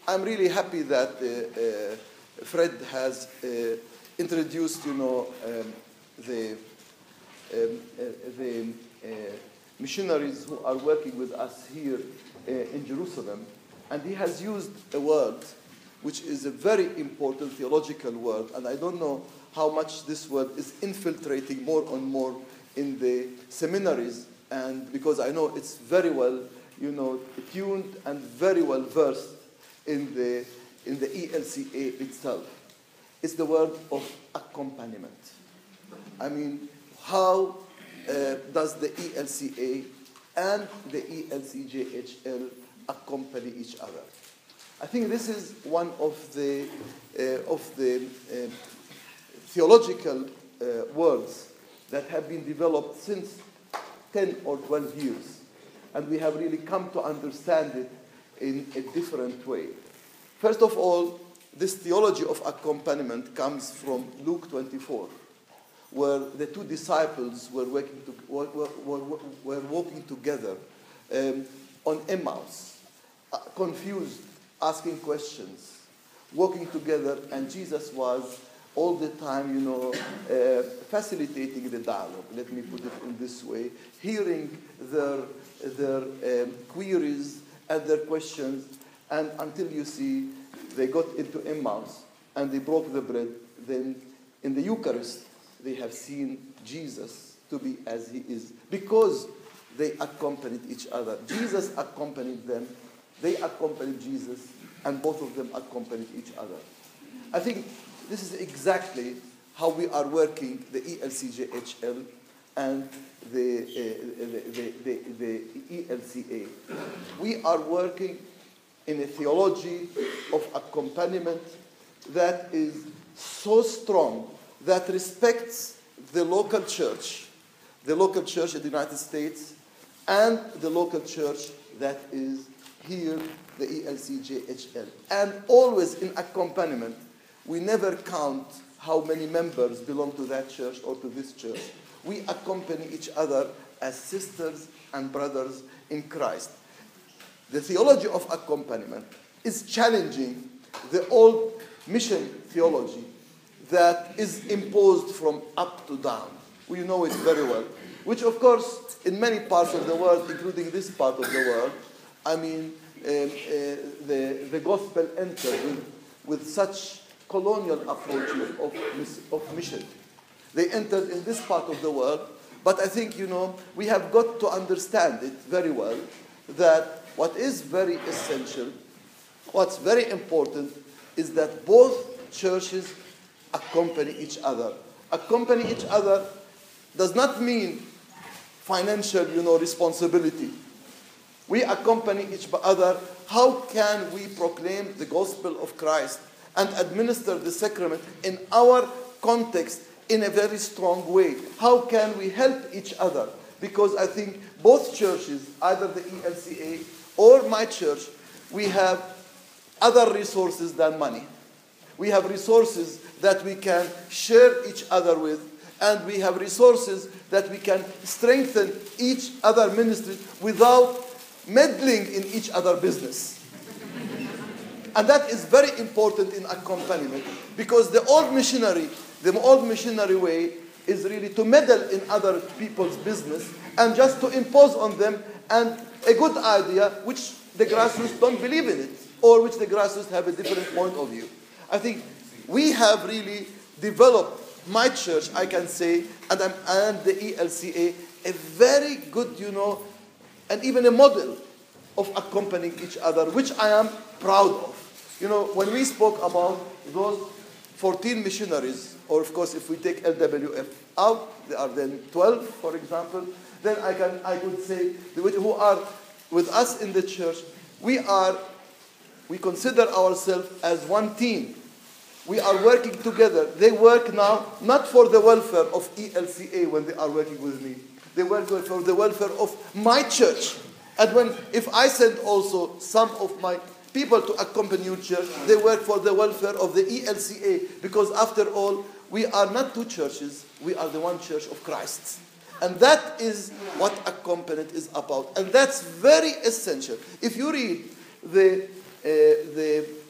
I'm really happy that Fred has introduced, the missionaries who are working with us here in Jerusalem. And he has used a word which is a very important theological word. And I don't know how much this word is infiltrating more and more in the seminaries. And because I know it's very well, tuned and very well versed in the ELCA itself. It's the word of accompaniment. I mean, how does the ELCA and the ELCJHL accompany each other? I think this is one of the theological words that have been developed since 10 or 12 years. And we have really come to understand it in a different way. First of all, this theology of accompaniment comes from Luke 24, where the two disciples were walking together on Emmaus, confused, asking questions, walking together, and Jesus was all the time, facilitating the dialogue. Let me put it in this way: hearing their queries and their questions, and until you see they got into Emmaus and they broke the bread. Then in the Eucharist, they have seen Jesus to be as he is, because they accompanied each other. Jesus accompanied them, they accompanied Jesus, and both of them accompanied each other. I think this is exactly how we are working the ELCJHL and the ELCA. We are working in a theology of accompaniment that is so strong, that respects the local church in the United States, and the local church that is here, the ELCJHL. And always in accompaniment, we never count how many members belong to that church or to this church. We accompany each other as sisters and brothers in Christ. The theology of accompaniment is challenging the old mission theology that is imposed from up to down. We know it very well. Which, of course, in many parts of the world, including this part of the world, I mean, the gospel entered with such colonial approaches of mission. They entered in this part of the world, but I think, we have got to understand it very well, that what is very essential, what's very important, is that both churches accompany each other. Accompany each other does not mean financial, responsibility. We accompany each other. How can we proclaim the gospel of Christ and administer the sacrament in our context in a very strong way? How can we help each other? Because I think both churches, either the ELCA or my church, we have other resources than money. We have resources that we can share each other with, and we have resources that we can strengthen each other ministry without meddling in each other business. And that is very important in accompaniment, because the old missionary way is really to meddle in other people's business and just to impose on them and a good idea which the grassroots don't believe in it, or which the grassroots have a different point of view. I think we have really developed, my church, I can say, and the ELCA, a very good, and even a model of accompanying each other, which I am proud of. When we spoke about those 14 missionaries, or of course if we take LWF out, there are then 12, for example, then I could say, who are with us in the church, we consider ourselves as one team. We are working together. They work now not for the welfare of ELCA when they are working with me. They work for the welfare of my church. And if I send also some of my people to accompany your church, they work for the welfare of the ELCA, because after all, we are not two churches, we are the one church of Christ. And that is what accompaniment is about. And that's very essential. If you read the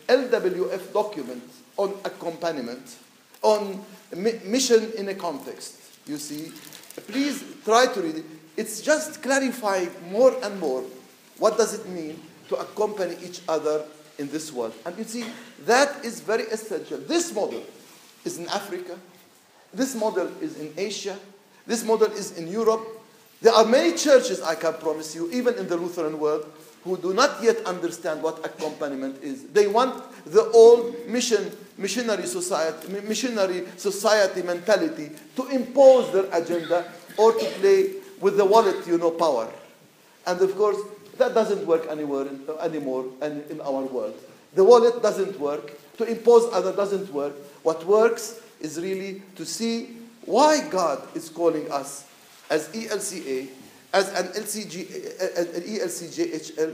LWF document on accompaniment, on mission in a context. You see, please try to read it. It's just clarifying more and more what does it mean to accompany each other in this world. And you see, that is very essential. This model is in Africa. This model is in Asia. This model is in Europe. There are many churches, I can promise you, even in the Lutheran world, who do not yet understand what accompaniment is. They want the old missionary society mentality to impose their agenda or to play with the wallet, power. And of course, that doesn't work anymore in our world. The wallet doesn't work. To impose other doesn't work. What works is really to see why God is calling us as ELCA, as an ELCJHL,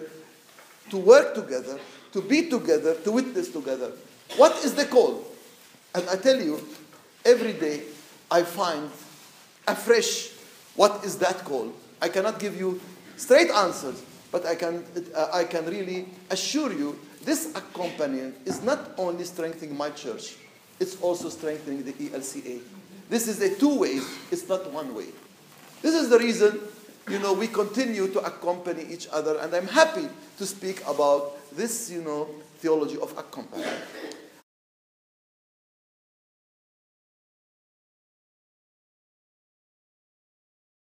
to work together, to be together, to witness together. What is the call? And I tell you, every day I find afresh what is that call. I cannot give you straight answers, but I can really assure you this accompaniment is not only strengthening my church, it's also strengthening the ELCA. This is a two-way, it's not one way. This is the reason, we continue to accompany each other, and I'm happy to speak about this, theology of accompaniment.